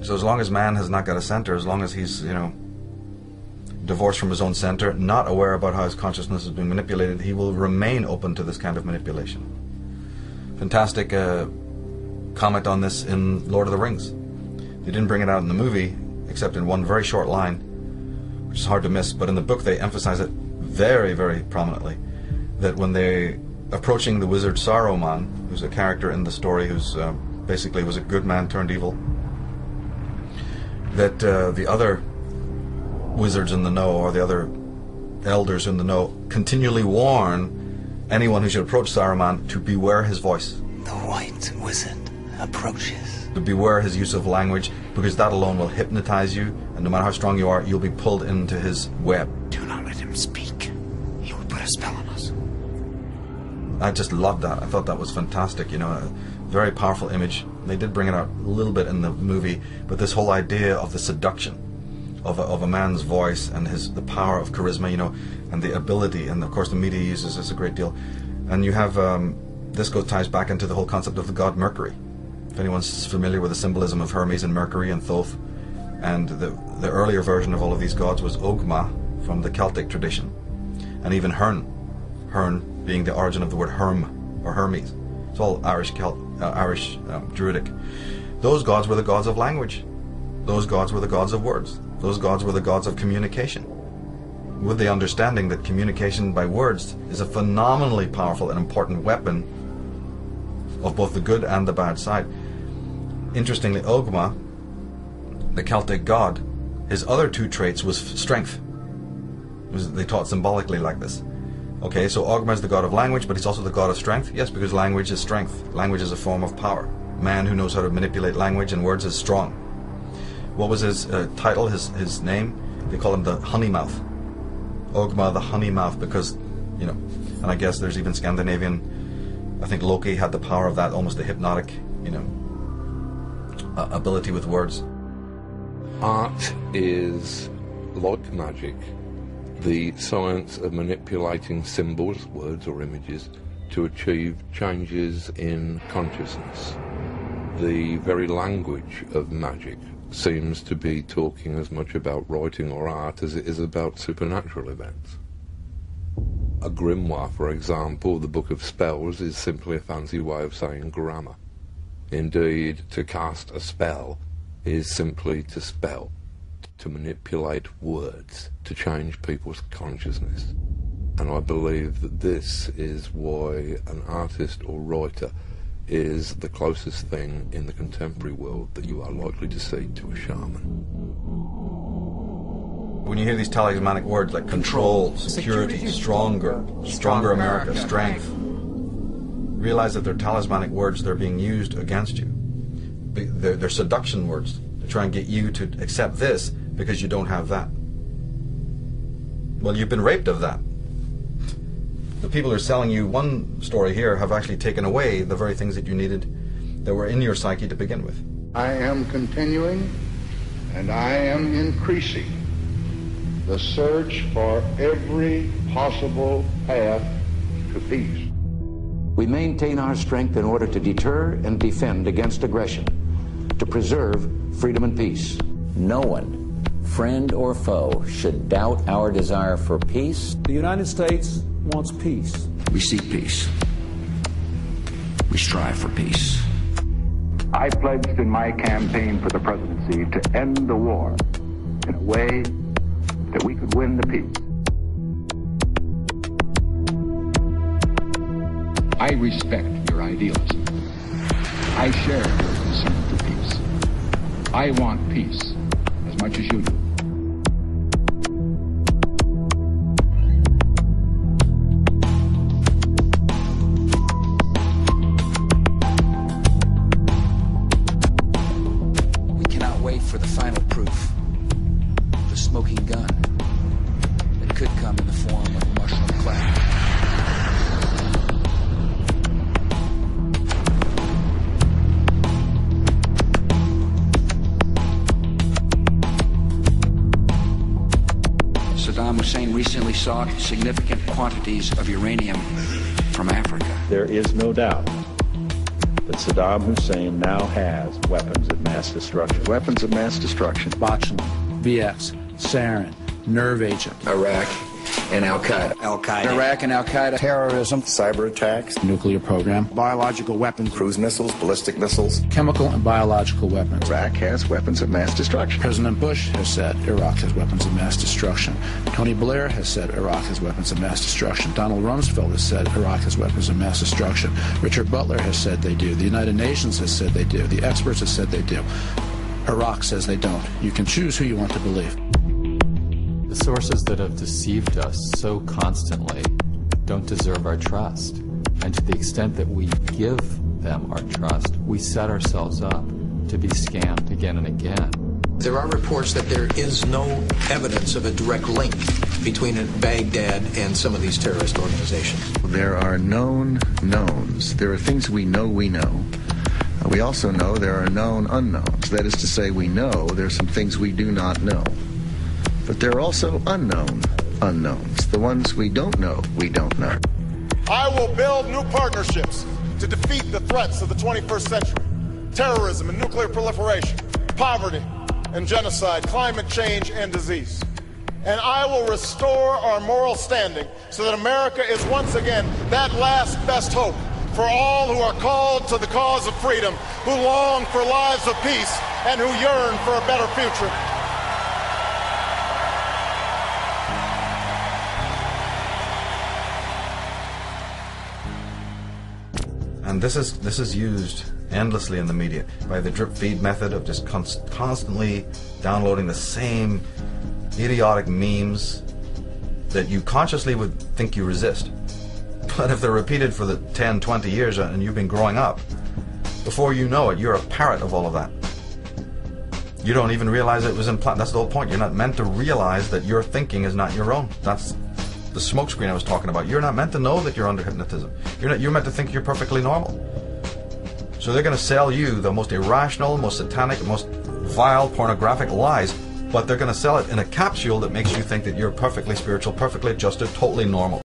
So as long as man has not got a center, as long as he's, divorced from his own center, not aware about how his consciousness is being manipulated, he will remain open to this kind of manipulation. Fantastic comment on this in Lord of the Rings. They didn't bring it out in the movie, except in one very short line, which is hard to miss, but in the book they emphasize it very, very prominently, that when they approaching the wizard Saruman, who's a character in the story who's basically was a good man turned evil, that the other wizards in the know, or the other elders in the know, continually warn anyone who should approach Saruman to beware his voice. The white wizard approaches. To beware his use of language, because that alone will hypnotize you, and no matter how strong you are, you'll be pulled into his web. Do not let him speak. He will put a spell on us. I just loved that. I thought that was fantastic, a very powerful image. They did bring it out a little bit in the movie, but this whole idea of the seduction of a man's voice and the power of charisma, and the ability, and of course the media uses this a great deal. And you have, this ties back into the whole concept of the god Mercury. If anyone's familiar with the symbolism of Hermes and Mercury and Thoth, and the earlier version of all of these gods was Ogma from the Celtic tradition, and even Herne being the origin of the word Herm or Hermes. It's all Irish Druidic. Those gods were the gods of language. Those gods were the gods of words. Those gods were the gods of communication, with the understanding that communication by words is a phenomenally powerful and important weapon of both the good and the bad side. Interestingly, Ogma, the Celtic god, his other two traits was strength. They taught symbolically like this. Okay, so Ogma is the god of language, but he's also the god of strength. Yes, because language is strength. Language is a form of power. Man who knows how to manipulate language and words is strong. What was his title, his name? They call him the Honey Mouth. Ogma the Honey Mouth, because, and I guess there's even Scandinavian, I think Loki had the power of that, almost a hypnotic, ability with words. Art is, like magic, the science of manipulating symbols, words or images, to achieve changes in consciousness. The very language of magic seems to be talking as much about writing or art as it is about supernatural events. A grimoire, for example, the Book of Spells, is simply a fancy way of saying grammar. Indeed, to cast a spell is simply to spell, to manipulate words, to change people's consciousness. And I believe that this is why an artist or writer is the closest thing in the contemporary world that you are likely to see to a shaman. When you hear these talismanic words like control, security, stronger America, strength, realize that they're talismanic words. They're being used against you. They're seduction words to try and get you to accept this because you don't have that. Well, you've been raped of that. The people who are selling you one story here have actually taken away the very things that you needed that were in your psyche to begin with. I am continuing and I am increasing the search for every possible path to peace. We maintain our strength in order to deter and defend against aggression, to preserve freedom and peace. No one, friend or foe, should doubt our desire for peace. The United States wants peace. We seek peace. We strive for peace. I pledged in my campaign for the presidency to end the war in a way that we could win the peace. I respect your idealism. I share your concern for peace. I want peace as much as you do. We cannot wait for the final proof. The smoking gun that could come in the form of a mushroom cloud. Saddam Hussein recently sought significant quantities of uranium from Africa. There is no doubt that Saddam Hussein now has weapons of mass destruction. Weapons of mass destruction. Botulinum, VX, sarin, nerve agent. Iraq and Al-Qaeda. Iraq and Al-Qaeda. Terrorism, cyber attacks, Nuclear program. biological weapons, cruise missiles, ballistic missiles. Chemical and biological weapons. Iraq has weapons of mass destruction. President Bush has said Iraq has weapons of mass destruction. Tony Blair has said Iraq has weapons of mass destruction. Donald Rumsfeld has said Iraq has weapons of mass destruction. Richard Butler has said they do. The United Nations has said they do. The experts have said they do. Iraq says they don't. You can choose who you want to believe. The sources that have deceived us so constantly don't deserve our trust. And to the extent that we give them our trust, we set ourselves up to be scammed again and again. There are reports that there is no evidence of a direct link between Baghdad and some of these terrorist organizations. There are known knowns. There are things we know we know. We also know there are known unknowns. That is to say, we know there are some things we do not know. But there are also unknown unknowns. The ones we don't know, we don't know. I will build new partnerships to defeat the threats of the 21st century. Terrorism and nuclear proliferation, poverty and genocide, climate change and disease. And I will restore our moral standing so that America is once again that last best hope for all who are called to the cause of freedom, who long for lives of peace, and who yearn for a better future. And this is used endlessly in the media by the drip feed method of just constantly downloading the same idiotic memes that you consciously would think you resist. But if they're repeated for the 10, 20 years and you've been growing up, before you know it, you're a parrot of all of that. You don't even realize it was implanted. That's the whole point. You're not meant to realize that your thinking is not your own. That's the smokescreen I was talking about. You're not meant to know that you're under hypnotism. You're meant to think you're perfectly normal. So they're going to sell you the most irrational, most satanic, most vile, pornographic lies, but they're going to sell it in a capsule that makes you think that you're perfectly spiritual, perfectly adjusted, totally normal.